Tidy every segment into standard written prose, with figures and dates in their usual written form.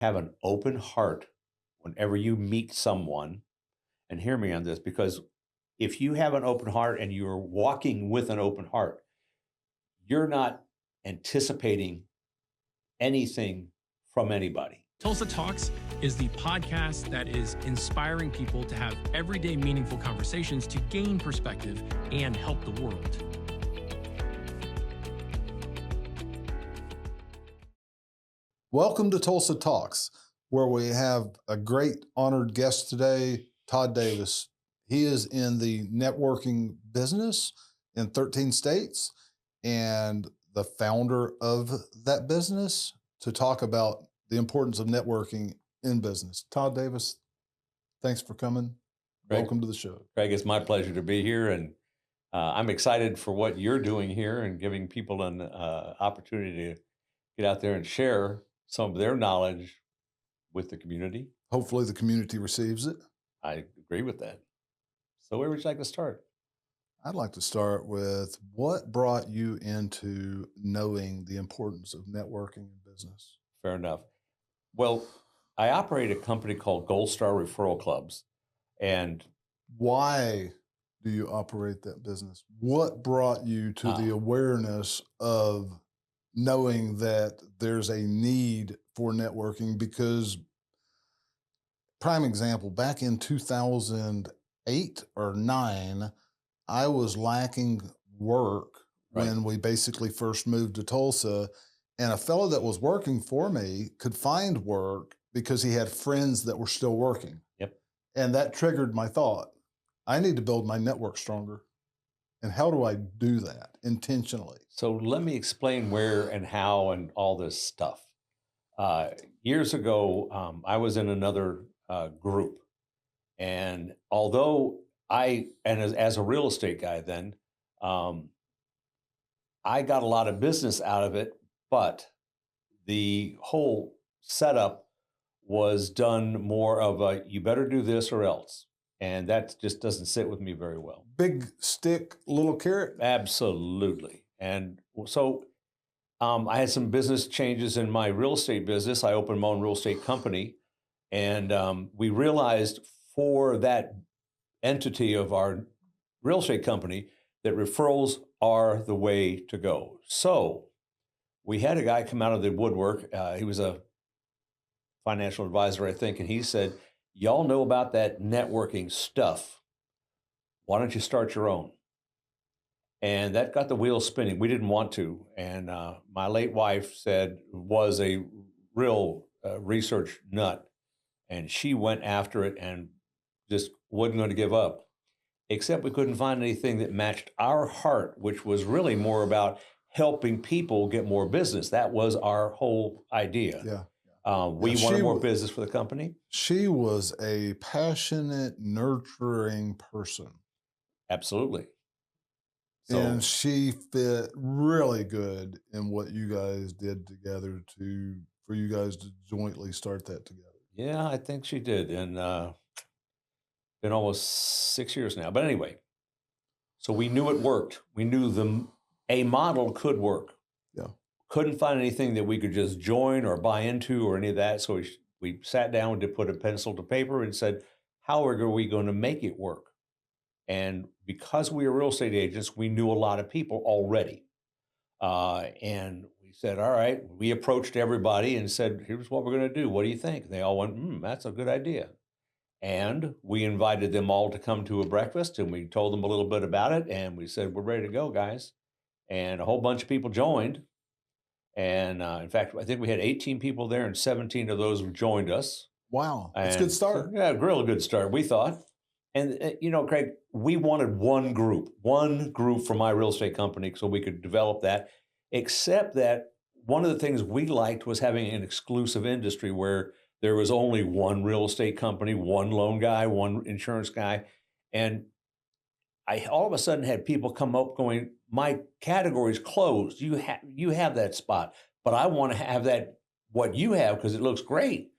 have an open heart whenever you meet someone. And hear me on this, because if you have an open heart and you're walking with an open heart, you're not anticipating anything from anybody. Tulsa Talks is the podcast that is inspiring people to have everyday meaningful conversations to gain perspective and help the world. Welcome to Tulsa Talks, where we have a great honored guest today, Todd Davis. He is in the networking business in 13 states and the founder of that business to talk about the importance of networking in business. Todd Davis, thanks for coming. Greg, welcome to the show. Greg, it's my pleasure to be here, and I'm excited for what you're doing here and giving people an opportunity to get out there and share some of their knowledge with the community. Hopefully the community receives it. I agree with that. So where would you like to start? I'd like to start with what brought you into knowing the importance of networking in business? Fair enough. Well, I operate a company called Goldstar Referral Clubs. And why do you operate that business? What brought you to the awareness of knowing that there's a need for networking? Because, prime example, back in 2008 or 9, I was lacking work when we basically first moved to Tulsa, and a fellow that was working for me could find work because he had friends that were still working. Yep. And that triggered my thought, I need to build my network stronger. And how do I do that intentionally? So let me explain where and how and all this stuff. Years ago, I was in another group. And although as a real estate guy then, I got a lot of business out of it, but the whole setup was done more of a, you better do this or else. And that just doesn't sit with me very well. Big stick, little carrot? Absolutely. And so I had some business changes in my real estate business. I opened my own real estate company. And we realized for that entity of our real estate company that referrals are the way to go. So we had a guy come out of the woodwork. He was a financial advisor, I think, and he said, y'all know about that networking stuff. Why don't you start your own? And that got the wheels spinning. We didn't want to. And my late wife was a real research nut. And she went after it and just wasn't going to give up. Except we couldn't find anything that matched our heart, which was really more about helping people get more business. That was our whole idea. Yeah. We wanted more business for the company. She was a passionate, nurturing person. Absolutely. And she fit really good in what you guys did together for you guys to jointly start that together. Yeah, I think she did. And been almost 6 years now. But anyway, so we knew it worked. We knew a model could work. Yeah. Couldn't find anything that we could just join or buy into or any of that. So we sat down to put a pencil to paper and said, how are we going to make it work? And because we were real estate agents, we knew a lot of people already. And we said, all right, we approached everybody and said, here's what we're going to do. What do you think? And they all went, that's a good idea. And we invited them all to come to a breakfast, and we told them a little bit about it. And we said, we're ready to go, guys. And a whole bunch of people joined. And in fact, I think we had 18 people there, and 17 of those joined us. Wow, that's a good start. So, yeah, real good start, we thought. And, Craig, we wanted one group for my real estate company so we could develop that, except that one of the things we liked was having an exclusive industry where there was only one real estate company, one loan guy, one insurance guy. And I all of a sudden had people come up going, my category's closed. You have that spot, but I want to have that, what you have, because it looks great.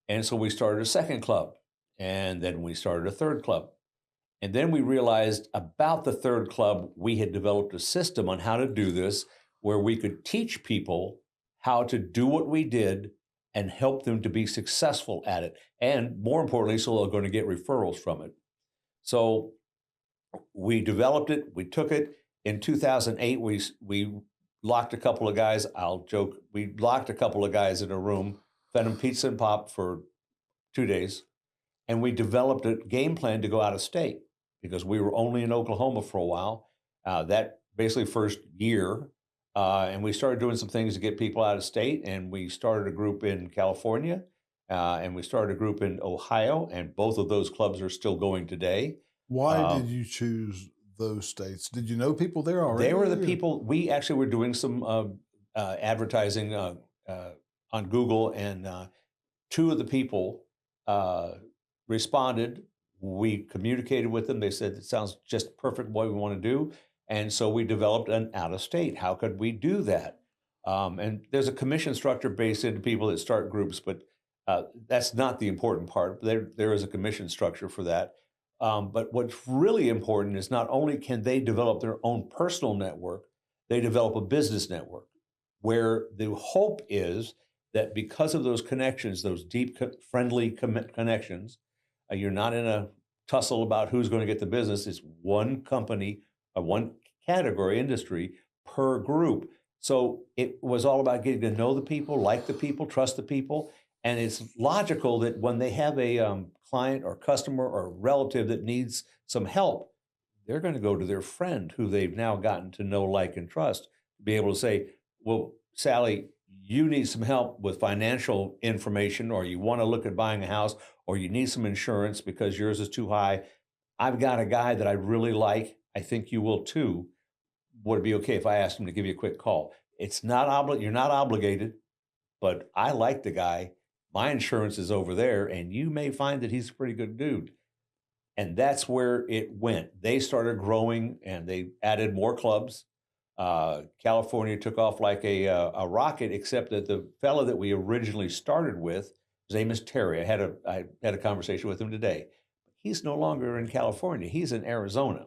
And so we started a second club, and then we started a third club. And then we realized about the third club, we had developed a system on how to do this, where we could teach people how to do what we did and help them to be successful at it. And more importantly, so they're going to get referrals from it. So we developed it. We took it in 2008. We locked a couple of guys. I'll joke. We locked a couple of guys in a room, fed them pizza and pop for 2 days, and we developed a game plan to go out of state because we were only in Oklahoma for a while. That basically first year, and we started doing some things to get people out of state. And we started a group in California, and we started a group in Ohio, and both of those clubs are still going today. Why did you choose those states? Did you know people there already? They were the people. We actually were doing some advertising on Google, and two of the people responded. We communicated with them. They said, it sounds just perfect what we want to do. And so we developed an out of state. How could we do that? And there's a commission structure based into people that start groups, but that's not the important part. There is a commission structure for that. But what's really important is not only can they develop their own personal network, they develop a business network where the hope is that because of those connections, those deep, friendly connections, you're not in a tussle about who's going to get the business. It's one company, one category industry per group. So it was all about getting to know the people, like the people, trust the people. And it's logical that when they have a client or customer or relative that needs some help, they're going to go to their friend who they've now gotten to know, like, and trust, to be able to say, well, Sally, you need some help with financial information, or you want to look at buying a house, or you need some insurance because yours is too high. I've got a guy that I really like. I think you will too. Would it be okay if I asked him to give you a quick call? It's not you're not obligated, but I like the guy. My insurance is over there, and you may find that he's a pretty good dude. And that's where it went. They started growing, and they added more clubs. California took off like a rocket, except that the fellow that we originally started with, his name is Terry. I had a conversation with him today. He's no longer in California. He's in Arizona.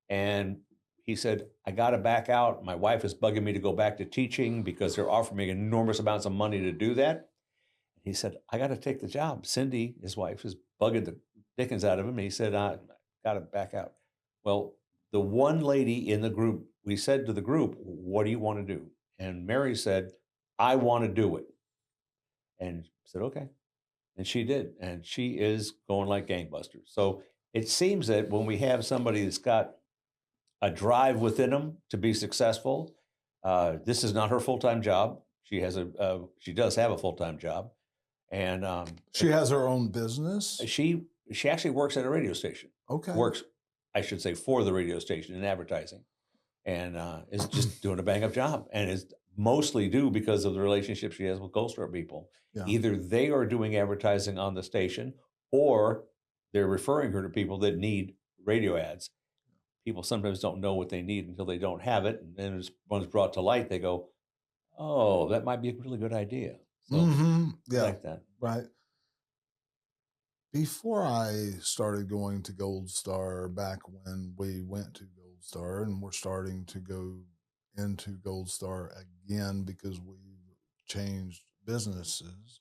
And he said, I got to back out. My wife is bugging me to go back to teaching because they're offering me enormous amounts of money to do that. He said, I got to take the job. Cindy, his wife, is bugging the dickens out of him. And he said, I got to back out. Well, the one lady in the group, we said to the group, what do you want to do? And Mary said, I want to do it. And I said, okay. And she did. And she is going like gangbusters. So it seems that when we have somebody that's got a drive within them to be successful, this is not her full-time job. She does have a full-time job. And she has her own business? She actually works at a radio station. Okay. Works, I should say, for the radio station in advertising. And is just doing a bang-up job. And is mostly due because of the relationship she has with Goldstar people. Yeah. Either they are doing advertising on the station, or they're referring her to people that need radio ads. People sometimes don't know what they need until they don't have it. And then when it's brought to light, they go, oh, that might be a really good idea. So, yeah, like that. Right. Before I started going to Goldstar, back when we went to Goldstar, and we're starting to go into Goldstar again because we changed businesses,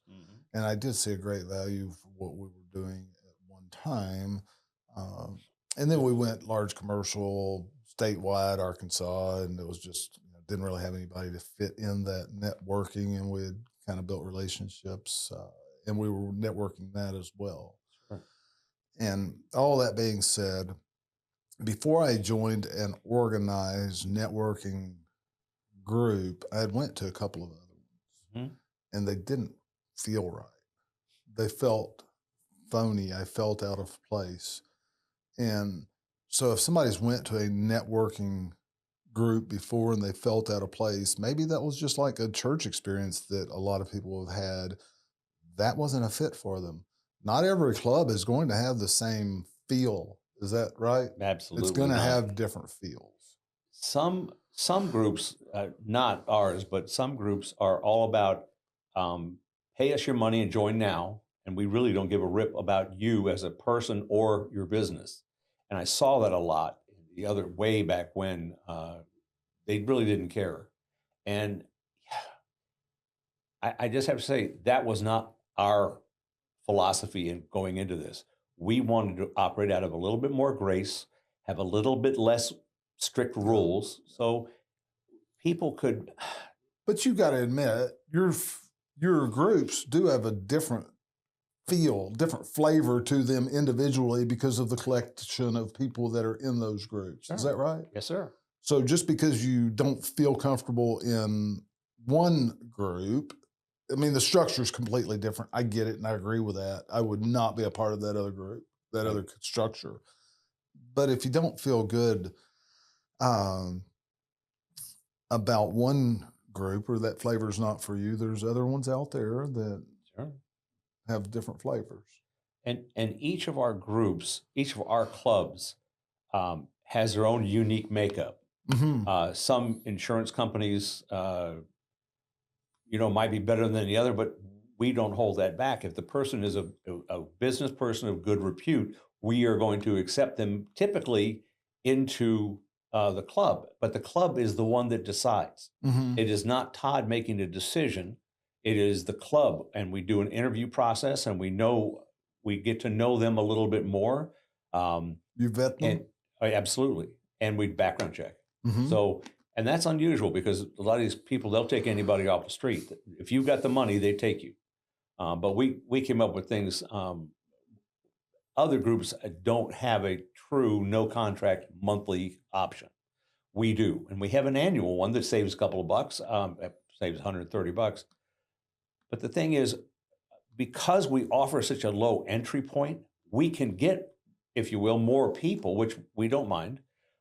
and I did see a great value for what we were doing at one time. And then we went large commercial, statewide, Arkansas, and it was just, didn't really have anybody to fit in that networking, and we had kind of built relationships, and we were networking that as well. Sure. And all that being said, before I joined an organized networking group, I had went to a couple of other ones, and they didn't feel right. They felt phony. I felt out of place. And so if somebody's went to a networking group before and they felt out of place, maybe that was just like a church experience that a lot of people have had. That wasn't a fit for them. Not every club is going to have the same feel. Is that right? Absolutely. It's going to have different feels. Some groups, not ours, but some groups are all about pay us your money and join now. And we really don't give a rip about you as a person or your business. And I saw that a lot the other way back when they really didn't care. And I just have to say that was not our philosophy in going into this. We wanted to operate out of a little bit more grace, have a little bit less strict rules, so people could. But you got to admit, your groups do have a different feel, different flavor to them individually because of the collection of people that are in those groups. Is that right? Yes, sir. So just because you don't feel comfortable in one group, I mean, the structure is completely different. I get it, and I agree with that. I would not be a part of that other group, that other structure. But if you don't feel good about one group, or that flavor is not for you, there's other ones out there that have different flavors. And each of our groups, each of our clubs, has their own unique makeup. Mm-hmm. Some insurance companies, might be better than the other, but we don't hold that back. If the person is a business person of good repute, we are going to accept them typically into the club. But the club is the one that decides. Mm-hmm. It is not Todd making a decision. It is the club, and we do an interview process, and we get to know them a little bit more. You vet them? Absolutely, and we background check. Mm-hmm. So, and that's unusual because a lot of these people, they'll take anybody off the street. If you've got the money, they take you. But we came up with things. Other groups don't have a true no contract monthly option. We do, and we have an annual one that saves a couple of bucks. Saves $130. But the thing is, because we offer such a low entry point, we can get, if you will, more people, which we don't mind.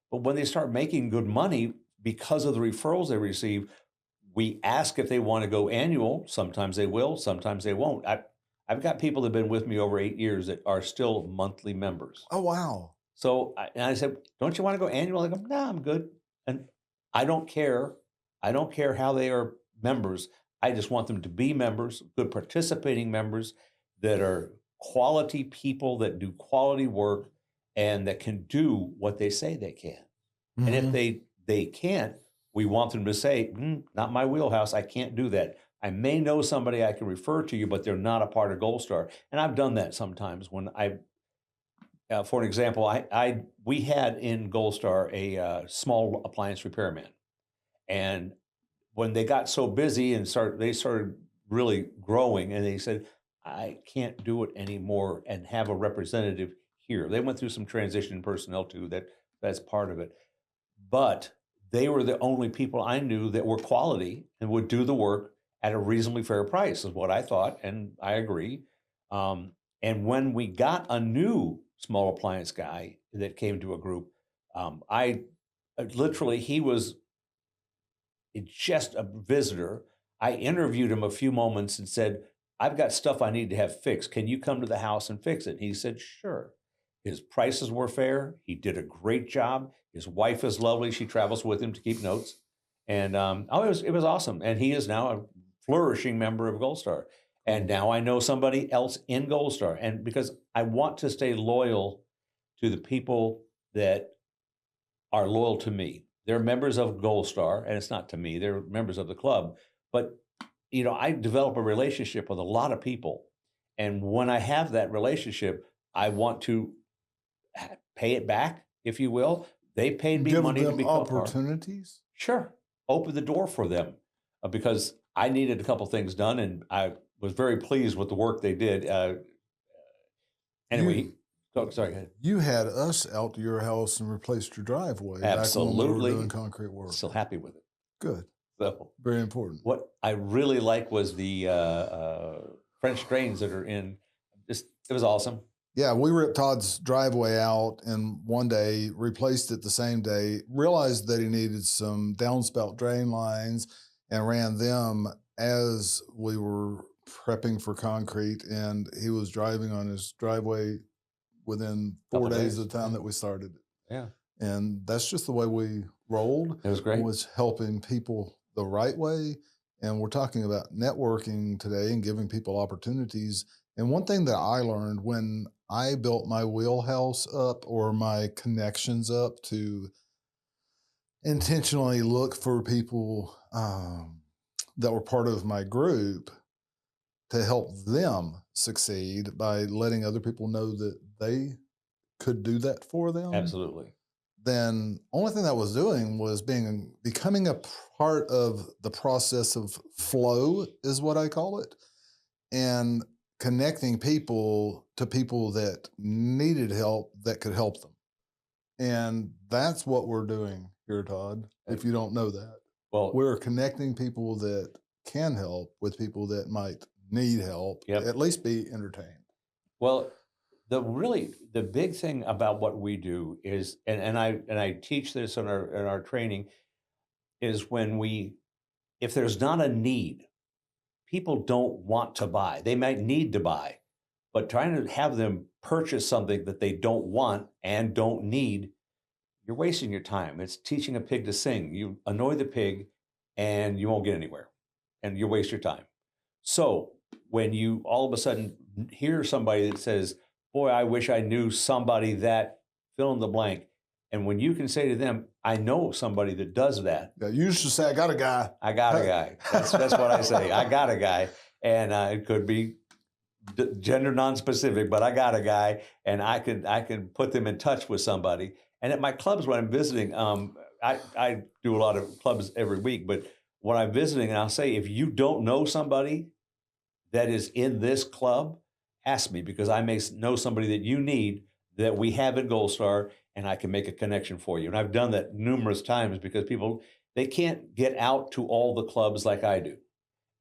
But when they start making good money because of the referrals they receive, we ask if they want to go annual. Sometimes they will, sometimes they won't. I've got people that have been with me over 8 years that are still monthly members. Oh, wow. So I said, don't you want to go annual? They go, no, I'm good. And I don't care. I don't care how they are members. I just want them to be members, good participating members that are quality people that do quality work and that can do what they say they can. Mm-hmm. And if they can't, we want them to say, not my wheelhouse, I can't do that. I may know somebody I can refer to you, but they're not a part of Goldstar. And I've done that sometimes when for an example, we had in Goldstar a small appliance repairman. And when they got so busy and they started really growing, and they said, I can't do it anymore and have a representative here. They went through some transition in personnel too, that's part of it. But they were the only people I knew that were quality and would do the work at a reasonably fair price, is what I thought, and I agree. And when we got a new small appliance guy that came to a group, he was just a visitor. I interviewed him a few moments and said, I've got stuff I need to have fixed. Can you come to the house and fix it? He said, sure. His prices were fair. He did a great job. His wife is lovely. She travels with him to keep notes. And it was awesome. And he is now a flourishing member of Goldstar. And now I know somebody else in Goldstar. And because I want to stay loyal to the people that are loyal to me. They're members of Goldstar, and it's not to me. They're members of the club. But, I develop a relationship with a lot of people. And when I have that relationship, I want to pay it back, if you will. They paid me money to become opportunities. Sure, open the door for them because I needed a couple things done, and I was very pleased with the work they did. Anyway, sorry. Go ahead. You had us out to your house and replaced your driveway. Absolutely, back when we were doing concrete work. Still happy with it. Good. So very important. What I really like was the French drains that are in. It was awesome. Yeah, we ripped Todd's driveway out and one day replaced it the same day, realized that he needed some downspout drain lines and ran them as we were prepping for concrete. And he was driving on his driveway within 4 days of the time that we started. Yeah. And that's just the way we rolled. It was great. It was helping people the right way. And we're talking about networking today and giving people opportunities. And one thing that I learned when I built my wheelhouse up or my connections up to intentionally look for people that were part of my group to help them succeed by letting other people know that they could do that for them, Absolutely. then only thing that was doing was becoming a part of the process of flow is what I call it, and connecting people to people that needed help that could help them. And that's what we're doing here, Todd, if you don't know that. Well, We're connecting people that can help with people that might need help, Yep. at least be entertained. well, the big thing about what we do is, and I teach this in our training, is if there's not a need, people don't want to buy. They might need to buy, but trying to have them purchase something that they don't want and don't need, you're wasting your time. It's teaching a pig to sing. You annoy the pig and you won't get anywhere and you waste your time. So when you all of a sudden hear somebody that says, boy, I wish I knew somebody that fill in the blank. And when you can say to them, I know somebody that does that. Yeah, you used to say, I got a guy. I got a guy. That's what I say. I got a guy. And it could be gender non-specific, but I got a guy, and I can put them in touch with somebody. And at my clubs when I'm visiting, I do a lot of clubs every week, but when I'm visiting, and I'll say, if you don't know somebody that is in this club, ask me, because I may know somebody that you need that we have at Goldstar, and I can make a connection for you. And I've done that numerous times because people, they can't get out to all the clubs like I do.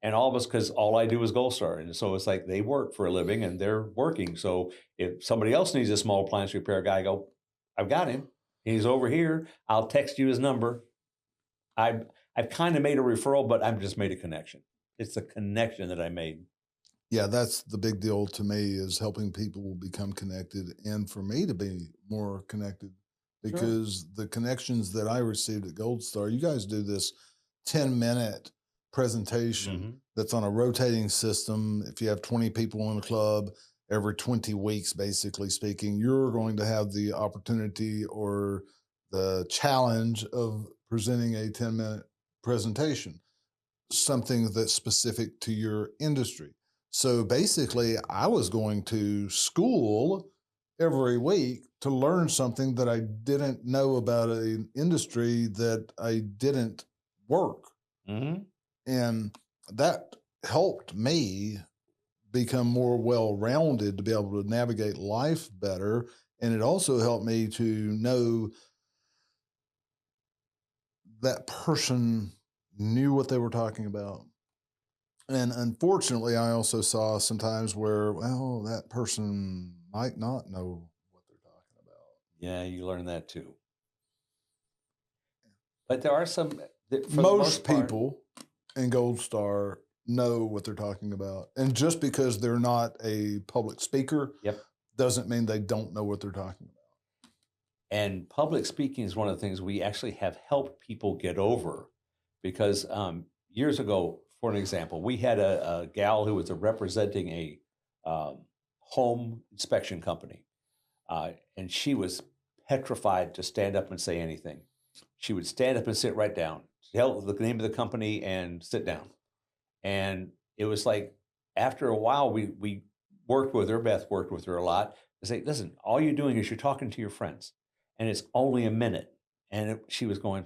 And all of us, because all I do is Goldstar. And so it's like they work for a living and they're working. So if somebody else needs a small appliance repair guy, I go, I've got him. He's over here. I'll text you his number. I've kind of made a referral, but I've just made a connection. It's the connection that I made. Yeah, that's the big deal to me, is helping people become connected, and for me to be more connected, because the connections that I received at Goldstar, you guys do this 10-minute presentation that's on a rotating system. If you have 20 people in a club, every 20 weeks, basically speaking, you're going to have the opportunity or the challenge of presenting a 10-minute presentation, something that's specific to your industry. So basically, I was going to school every week to learn something that I didn't know about an industry that I didn't work. And that helped me become more well-rounded to be able to navigate life better. And it also helped me to know that person knew what they were talking about. And unfortunately, I also saw sometimes where, well, that person might not know what they're talking about. Yeah, you learn that too. But there are some, Most people in Goldstar know what they're talking about. And just because they're not a public speaker doesn't mean they don't know what they're talking about. And public speaking is one of the things we actually have helped people get over, because years ago, for an example, we had a gal who was representing a home inspection company, and she was petrified to stand up and say anything. She would stand up and sit right down, tell the name of the company, and sit down. And it was like, after a while, we worked with her. Beth worked with her a lot to say, listen, all you're doing is you're talking to your friends, and it's only a minute. And she was going,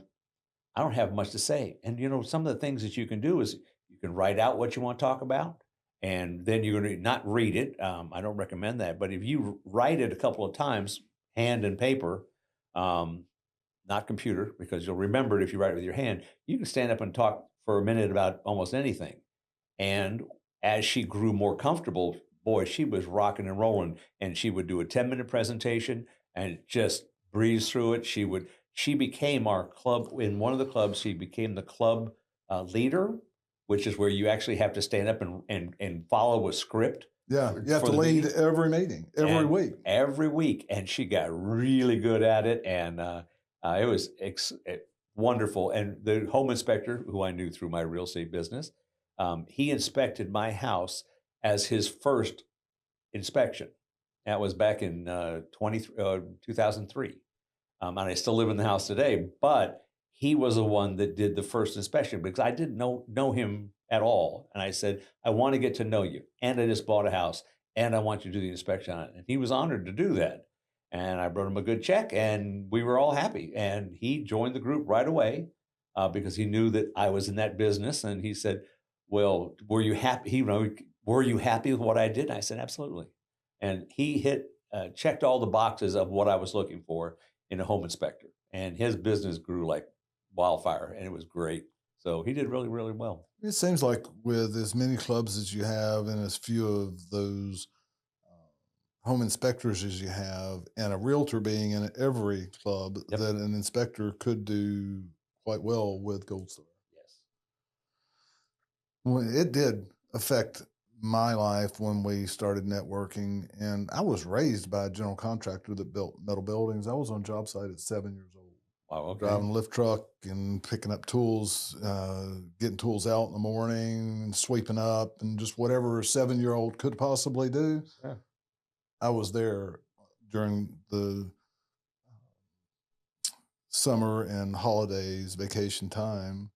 I don't have much to say. And, you know, some of the things that you can do is you can write out what you want to talk about, and then you're going to not read it. I don't recommend that. But if you write it a couple of times, hand and paper, not computer, because you'll remember it if you write it with your hand, you can stand up and talk for a minute about almost anything. And as she grew more comfortable, boy, she was rocking and rolling, and she would do a 10-minute presentation and just breeze through it. She became our club. In one of the clubs, she became the club leader, which is where you actually have to stand up and follow a script. Yeah, you have to lead every meeting, every week. Every week. And she got really good at it, and it was wonderful. And the home inspector, who I knew through my real estate business, he inspected my house as his first inspection. That was back in 2003. And I still live in the house today, but he was the one that did the first inspection, because I didn't know him at all. And I said, I want to get to know you. And I just bought a house and I want you to do the inspection on it. And he was honored to do that. And I wrote him a good check and we were all happy. And he joined the group right away because he knew that I was in that business. And he said, well, were you happy? Were you happy with what I did? And I said, absolutely. And he checked all the boxes of what I was looking for in a home inspector. And his business grew like wildfire and it was great. So he did really, really well. It seems like with as many clubs as you have and as few of those home inspectors as you have, and a realtor being in every club, Yep. that an inspector could do quite well with Goldstar. Yes. Well, it did affect my life when we started networking, and I was raised by a general contractor that built metal buildings. I was on job site at 7 years old. Wow, okay. Driving a lift truck and picking up tools, getting tools out in the morning, and sweeping up, and just whatever a 7-year-old could possibly do. Yeah. I was there during the summer and holidays, vacation time.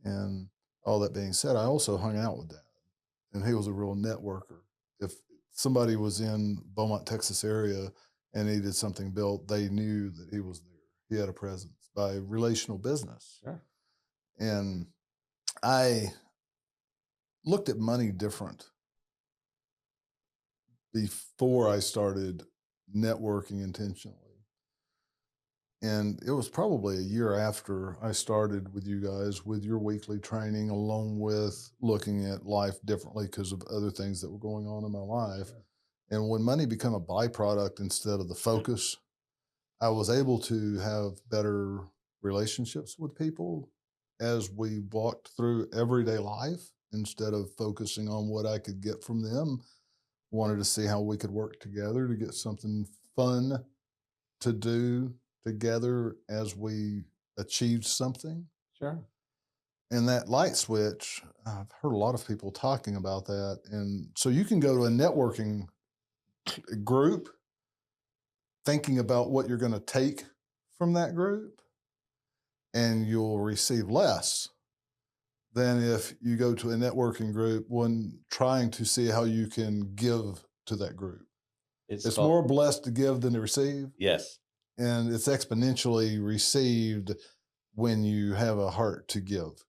And all that being said, I also hung out with Dad, and he was a real networker. If somebody was in Beaumont, Texas area and needed something built, they knew that he was there. He had a presence by relational business. Sure. And I looked at money different before I started networking intentionally. And it was probably a year after I started with you guys with your weekly training, along with looking at life differently because of other things that were going on in my life. Yeah. And when money became a byproduct instead of the focus, I was able to have better relationships with people as we walked through everyday life instead of focusing on what I could get from them. Wanted to see how we could work together to get something fun to do together as we achieved something. Sure. And that light switch, I've heard a lot of people talking about that. And so you can go to a networking group thinking about what you're going to take from that group, and you'll receive less than if you go to a networking group when trying to see how you can give to that group. It's more blessed to give than to receive. Yes. And it's exponentially received when you have a heart to give.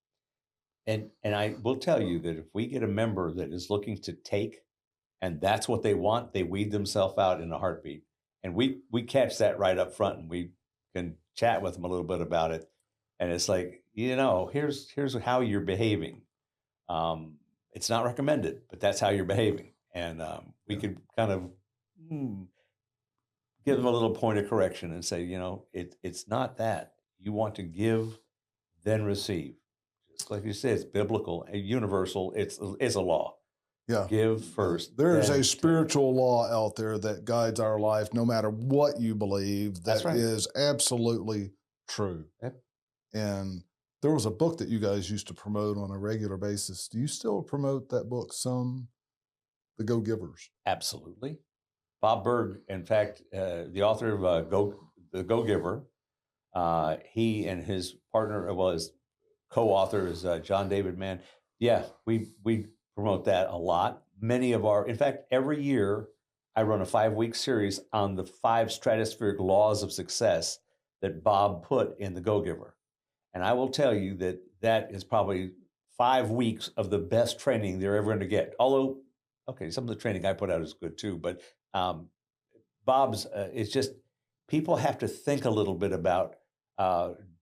And I will tell you that if we get a member that is looking to take, and that's what they want, they weed themselves out in a heartbeat. And we catch that right up front, and we can chat with them a little bit about it. And it's like, here's how you're behaving. It's not recommended, but that's how you're behaving. And we could kind of give them a little point of correction and say, it's not that. You want to give, then receive. Just like you said, it's biblical, universal. It's a law. Yeah. Give first. There is a spiritual law out there that guides our life, no matter what you believe. That is absolutely true. Yep. And there was a book that you guys used to promote on a regular basis. Do you still promote that book some? The Go-Givers. Absolutely. Bob Berg, in fact, the author of The Go-Giver, he and his partner, his co-author is John David Mann. Yeah, we promote that a lot. In fact, every year I run a 5-week series on the 5 stratospheric laws of success that Bob put in The Go-Giver. And I will tell you that is probably 5 weeks of the best training they're ever going to get. Although, okay, some of the training I put out is good too, but Bob's, it's just, people have to think a little bit about,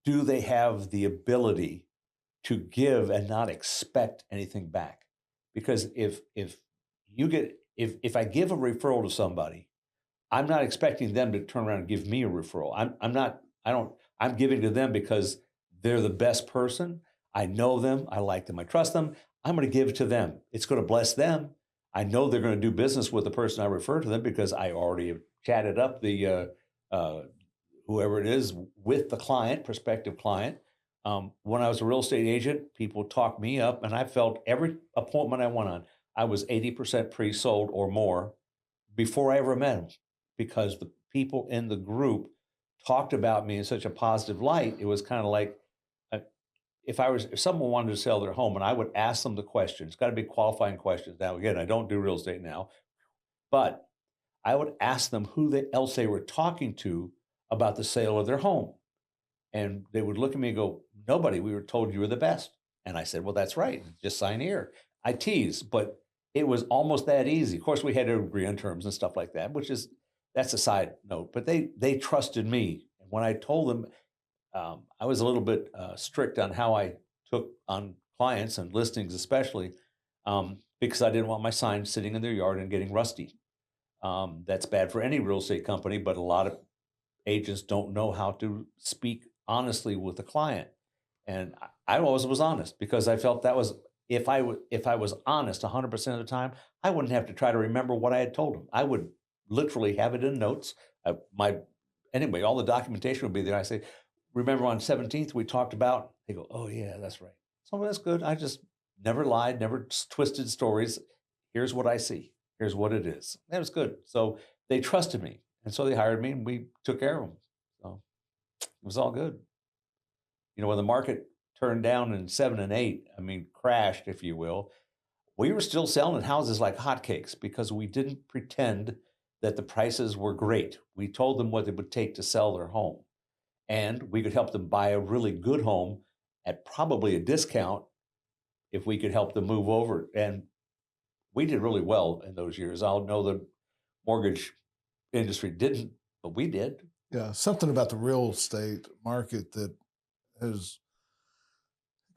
do they have the ability to give and not expect anything back? Because if I give a referral to somebody, I'm not expecting them to turn around and give me a referral. I'm giving to them because they're the best person. I know them. I like them. I trust them. I'm going to give to them. It's going to bless them. I know they're going to do business with the person I refer to them because I already have chatted up the whoever it is with the client, prospective client. When I was a real estate agent, people talked me up, and I felt every appointment I went on, I was 80% pre-sold or more before I ever met them, because the people in the group talked about me in such a positive light. It was kind of like, if someone wanted to sell their home and I would ask them the questions, it's got to be qualifying questions. Now, again, I don't do real estate now, but I would ask them else they were talking to about the sale of their home. And they would look at me and go, nobody, we were told you were the best. And I said, well, that's right. Just sign here. I tease, but it was almost that easy. Of course, we had to agree on terms and stuff like that, that's a side note. But they trusted me. And when I told them, I was a little bit strict on how I took on clients and listings, especially because I didn't want my sign sitting in their yard and getting rusty. That's bad for any real estate company, but a lot of agents don't know how to speak honestly with the client. And I always was honest because I felt that was, if I was honest 100% of the time, I wouldn't have to try to remember what I had told them. I would literally have it in notes. Anyway, all the documentation would be there. I say, remember on 17th we talked about, they go, oh yeah, that's right. So that's good. I just never lied, never twisted stories. Here's what I see. Here's what it is. That was good. So they trusted me. And so they hired me and we took care of them. So it was all good. When the market turned down in 7 and 8, crashed, if you will, we were still selling houses like hotcakes because we didn't pretend that the prices were great. We told them what it would take to sell their home. And we could help them buy a really good home at probably a discount if we could help them move over. And we did really well in those years. I know the mortgage industry didn't, but we did. Yeah, something about the real estate market that has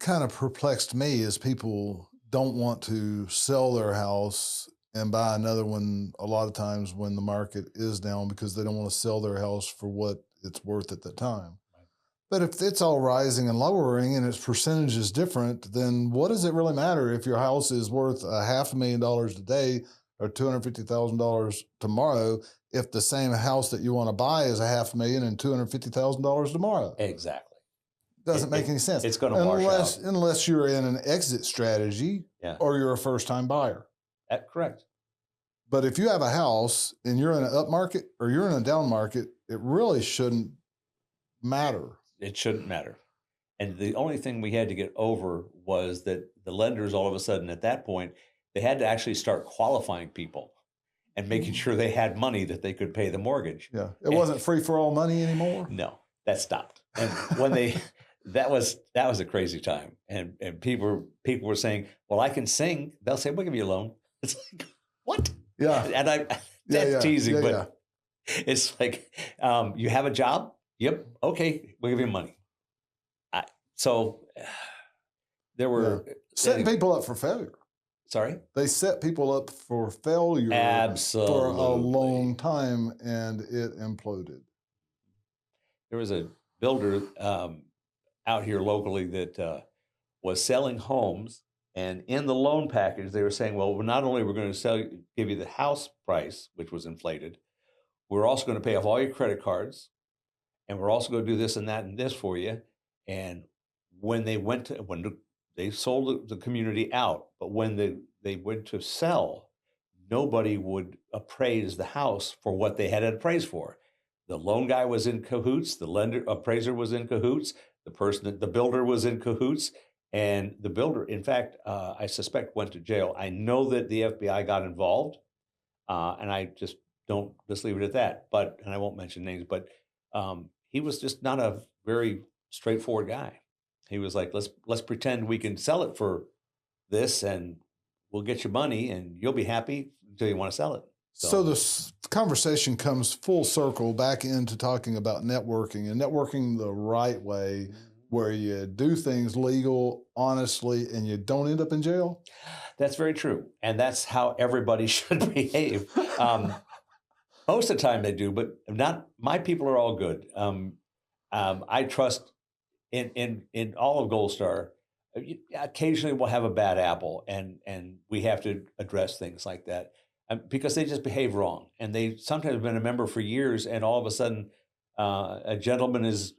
kind of perplexed me is people don't want to sell their house and buy another one a lot of times when the market is down because they don't want to sell their house for what it's worth at the time. Right. But if it's all rising and lowering and its percentage is different, then what does it really matter if your house is worth $500,000 today or $250,000 tomorrow if the same house that you want to buy is $500,000 and $250,000 tomorrow? Exactly. Doesn't make any sense. It's going to wash out. Unless you're in an exit strategy or you're a first-time buyer. Correct. But if you have a house and you're in an up market or you're in a down market, it really shouldn't matter. It shouldn't matter. And the only thing we had to get over was that the lenders, all of a sudden at that point, they had to actually start qualifying people and making sure they had money that they could pay the mortgage. Yeah. It wasn't free for all money anymore? No, that stopped. And when that was a crazy time. And people were saying, well, I can sing. They'll say, we'll give you a loan. It's like, what? Yeah. And that's teasing, but it's like, you have a job? Yep. Okay. We'll give you money. So there were setting people up for failure. Sorry? They set people up for failure Absolutely. For a long time, and it imploded. There was a builder out here locally that was selling homes, and in the loan package, they were saying, well, not only we're going to give you the house price, which was inflated, we're also going to pay off all your credit cards, and we're also going to do this and that and this for you. And when they sold the community out, but when they went to sell, nobody would appraise the house for what they had it appraised for. The loan guy was in cahoots, the lender appraiser was in cahoots, the builder was in cahoots, and the builder, in fact, I suspect went to jail. I know that the FBI got involved, and I just leave it at that. And I won't mention names, but he was just not a very straightforward guy. He was like, let's pretend we can sell it for this, and we'll get your money, and you'll be happy until you want to sell it. So this conversation comes full circle back into talking about networking and networking the right way, where you do things legal, honestly, and you don't end up in jail. That's very true. And that's how everybody should behave. Most of the time they do, but not. My people are all good. I trust in all of Goldstar. Occasionally we'll have a bad apple, and we have to address things like that. Because they just behave wrong, and they sometimes have been a member for years, and all of a sudden, a gentleman is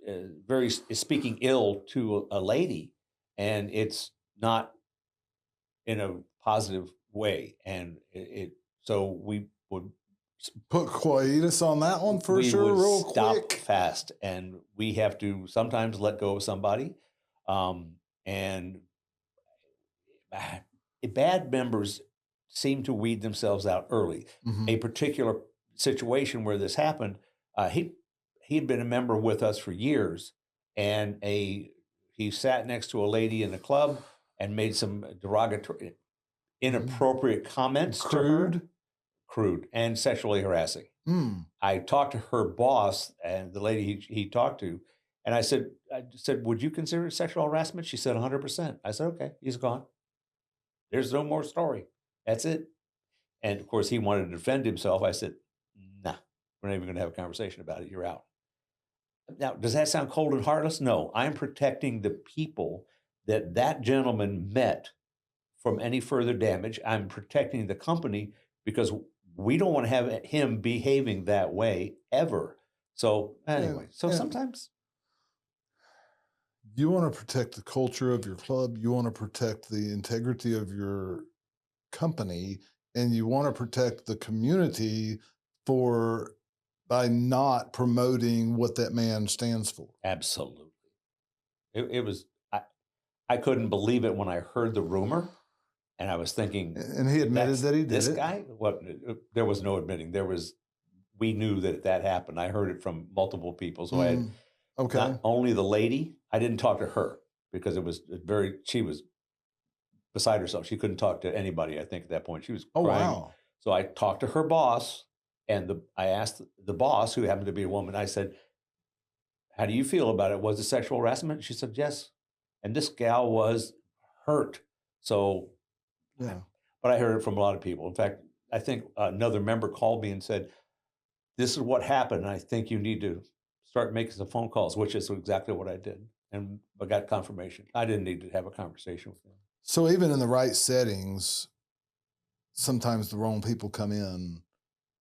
speaking ill to a lady, and it's not in a positive way, and so we would put quietus on that one for sure, real quick. Stop fast, and we have to sometimes let go of somebody, And bad members seem to weed themselves out early. Mhm. A particular situation where this happened, he'd been a member with us for years, and he sat next to a lady in the club and made some derogatory, inappropriate comments to her, crude and sexually harassing. Mm. I talked to her boss and the lady he talked to, and I said, would you consider it sexual harassment? She said 100%. I said, okay, he's gone. There's no more story. That's it. And of course, he wanted to defend himself. I said, nah, we're not even going to have a conversation about it. You're out. Now, does that sound cold and heartless? No, I'm protecting the people that gentleman met from any further damage. I'm protecting the company because we don't want to have him behaving that way ever. So anyway, sometimes you want to protect the culture of your club, you want to protect the integrity of your company, and you want to protect the community by not promoting what that man stands for. absolutely. It was, I couldn't believe it when I heard the rumor. And I was thinking, and he admitted that he did this it. guy. Well, there was no admitting. We knew that happened. I heard it from multiple people. So I had not only the lady. I didn't talk to her because it was she was beside herself. She couldn't talk to anybody. I think at that point she was crying. Wow. So I talked to her boss, and I asked the boss, who happened to be a woman. I said, "How do you feel about it? Was it sexual harassment?" She said, "Yes." And this gal was hurt. So. Yeah. But I heard it from a lot of people. In fact, I think another member called me and said, this is what happened. I think you need to start making some phone calls, which is exactly what I did. And I got confirmation. I didn't need to have a conversation with him. So even in the right settings, sometimes the wrong people come in.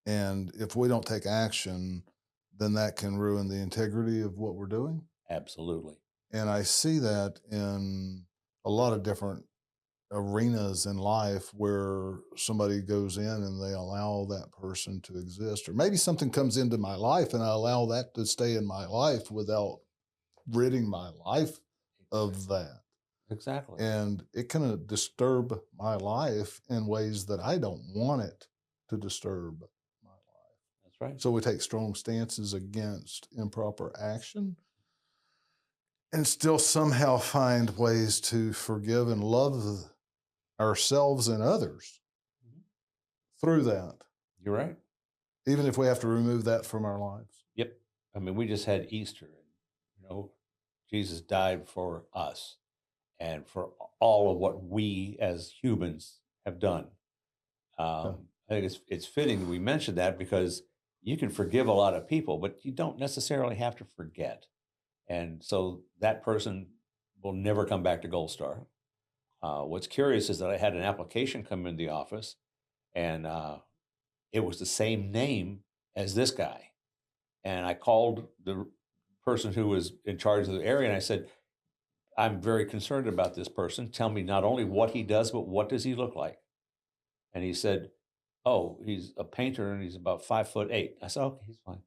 And if we don't take action, then that can ruin the integrity of what we're doing. Absolutely. And I see that in a lot of different arenas in life where somebody goes in and they allow that person to exist, or maybe something comes into my life and I allow that to stay in my life without ridding my life of that. Exactly. And it can disturb my life in ways that I don't want it to disturb my life. That's right. So we take strong stances against improper action and still somehow find ways to forgive and love ourselves and others through that. You're right. Even if we have to remove that from our lives. Yep. I mean, we just had Easter, and Jesus died for us and for all of what we as humans have done. I think it's fitting that we mention that because you can forgive a lot of people, but you don't necessarily have to forget. And so that person will never come back to Goldstar. What's curious is that I had an application come in the office, and it was the same name as this guy. And I called the person who was in charge of the area, and I said, I'm very concerned about this person. Tell me not only what he does, but what does he look like? And he said, oh, he's a painter, and he's about 5'8". I said, okay, he's fine.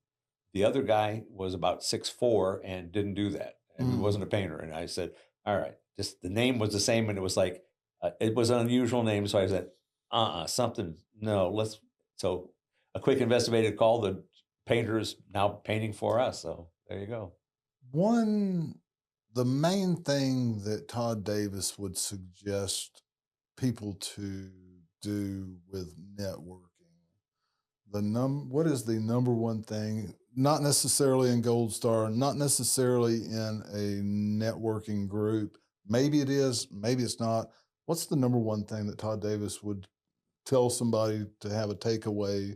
The other guy was about 6'4" and didn't do that. And he wasn't a painter. And I said, all right, just the name was the same. And it was like, it was an unusual name. So I said, something, no, so a quick investigative call, the painter is now painting for us. So there you go. The main thing that Todd Davis would suggest people to do with networking, what is the number one thing, not necessarily in Goldstar, not necessarily in a networking group, maybe it is, maybe it's not. What's the number one thing that Todd Davis would tell somebody to have a takeaway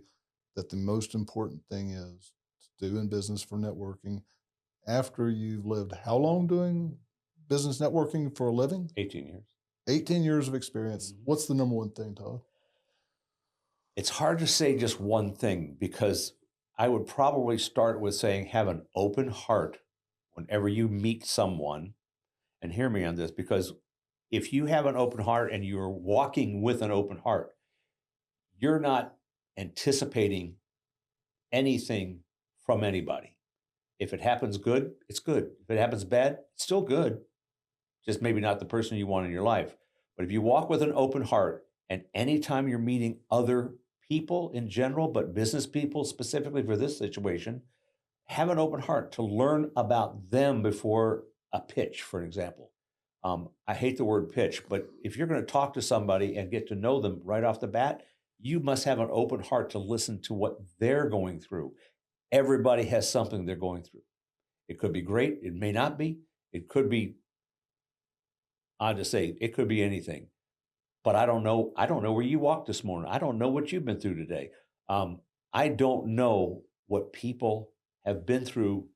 that the most important thing is to do in business for networking after you've lived how long doing business networking for a living? 18 years. 18 years of experience. What's the number one thing, Todd? It's hard to say just one thing because I would probably start with saying have an open heart whenever you meet someone. And hear me on this, because if you have an open heart and you're walking with an open heart, you're not anticipating anything from anybody. If it happens good, it's good. If it happens bad, it's still good. just maybe not the person you want in your life. But if you walk with an open heart, and anytime you're meeting other people in general, but business people specifically for this situation, have an open heart to learn about them before a pitch, for example. I hate the word pitch, but if you're going to talk to somebody and get to know them right off the bat, you must have an open heart to listen to what they're going through. Everybody has something they're going through. It could be great. It may not be. It could be, I'll just say, it could be anything. But I don't know. I don't know where you walked this morning. I don't know what you've been through today. I don't know what people have been through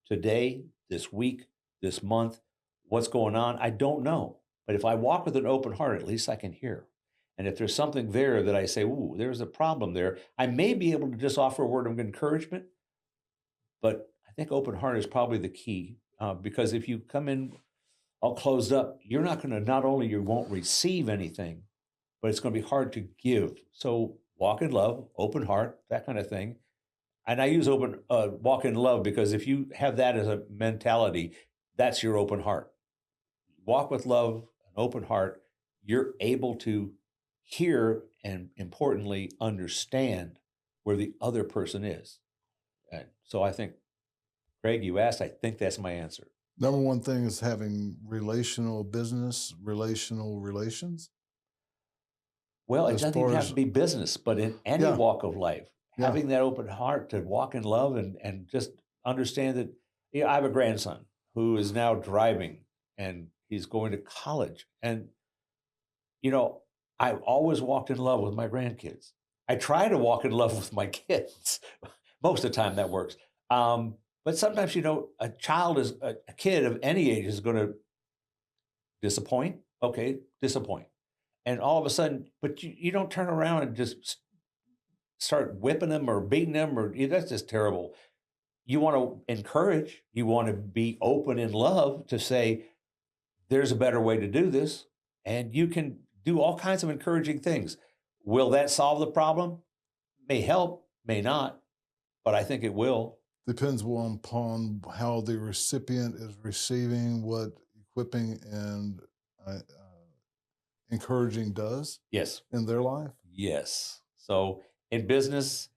today, this week, this month, what's going on. I don't know. But if I walk with an open heart, at least I can hear. And if there's something there that I say, ooh, there's a problem there, I may be able to just offer a word of encouragement. But I think open heart is probably the key, because if you come in all closed up, you're not going to, not only you won't receive anything, but it's going to be hard to give. So walk in love, open heart, that kind of thing. And I use walk in love because if you have that as a mentality, that's your open heart. Walk with love, an open heart, you're able to hear and importantly understand where the other person is. And so I think, Greg, you asked, I think that's my answer. Number one thing is having relational business, relational relations. Well, it doesn't even have to be business, but in any walk of life, having that open heart to walk in love and just understand that, I have a grandson who is now driving and he's going to college. And, I've always walked in love with my grandkids. I try to walk in love with my kids. Most of the time that works. But sometimes, a child is a kid of any age is going to disappoint. Okay, disappoint. And all of a sudden, but you don't turn around and just start whipping them or beating them, or that's just terrible. You want to encourage, you want to be open in love to say, there's a better way to do this. And you can do all kinds of encouraging things. Will that solve the problem? May help, may not, but I think it will. Depends upon how the recipient is receiving what equipping and encouraging does. Yes. In their life. Yes. So in business,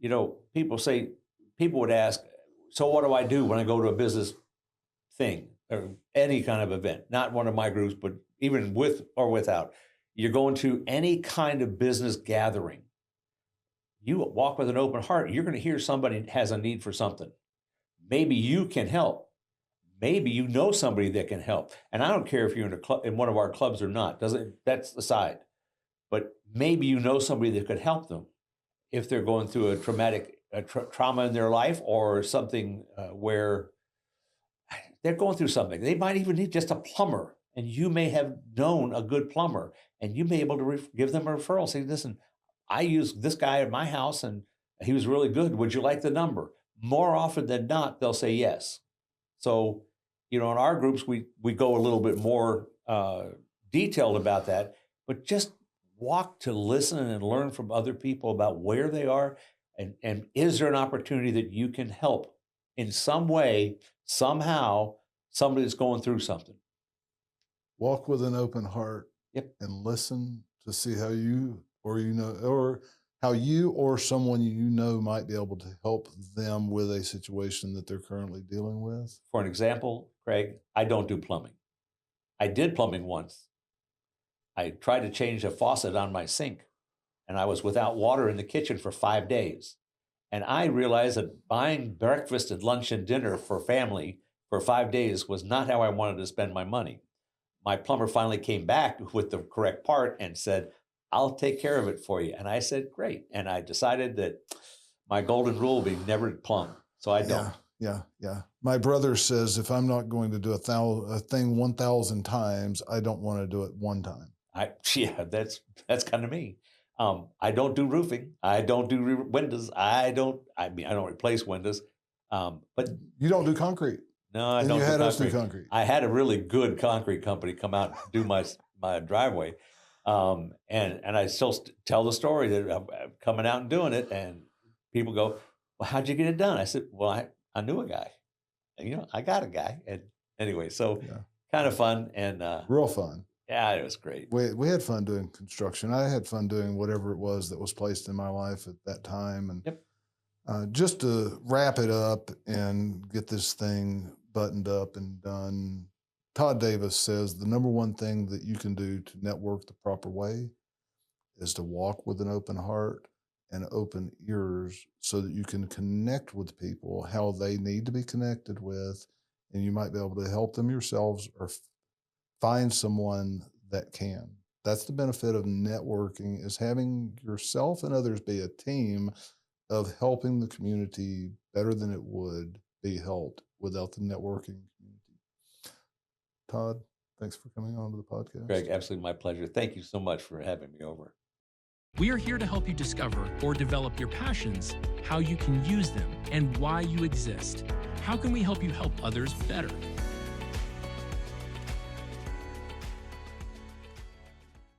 people would ask, so what do I do when I go to a business thing or any kind of event? Not one of my groups, but even with or without. You're going to any kind of business gathering. You walk with an open heart, you're going to hear somebody has a need for something. Maybe you can help. Maybe you know somebody that can help. And I don't care if you're in one of our clubs or not. That's aside. But maybe you know somebody that could help them if they're going through a traumatic trauma in their life or something where they're going through something. They might even need just a plumber, and you may have known a good plumber, and you may be able to give them a referral. Say, listen, I used this guy at my house, and he was really good. Would you like the number? More often than not, they'll say yes. So, in our groups, we go a little bit more detailed about that, but just walk to listen and learn from other people about where they are, and is there an opportunity that you can help in some way, somehow, somebody that's going through something. Walk with an open heart. Yep. And listen to see how you or someone might be able to help them with a situation that they're currently dealing with. For an example, Craig, I don't do plumbing. I did plumbing once. I tried to change a faucet on my sink, and I was without water in the kitchen for 5 days. And I realized that buying breakfast and lunch and dinner for family for 5 days was not how I wanted to spend my money. My plumber finally came back with the correct part and said, I'll take care of it for you. And I said, great. And I decided that my golden rule will be never plumb. So I don't. Yeah. My brother says if I'm not going to do a thing 1,000 times, I don't want to do it one time. That's kind of me. I don't do roofing. I don't do windows. I don't replace windows. But you don't do concrete. No, I don't. You had us do concrete. I had a really good concrete company come out and do my driveway, and I still tell the story that I'm coming out and doing it, and people go, "Well, how'd you get it done?" I said, "Well, I knew a guy, and, I got a guy." And anyway, so kind of fun. And Real fun. yeah, it was great. We had fun doing construction. I had fun doing whatever it was that was placed in my life at that time. And Yep. Just to wrap it up and get this thing buttoned up and done, Todd Davis says the number one thing that you can do to network the proper way is to walk with an open heart and open ears so that you can connect with people how they need to be connected with, and you might be able to help them yourselves or find someone that can. That's the benefit of networking, is having yourself and others be a team of helping the community better than it would be helped without the networking community. Todd, thanks for coming on to the podcast. Greg, absolutely my pleasure. Thank you so much for having me over. We are here to help you discover or develop your passions, how you can use them, and why you exist. How can we help you help others better?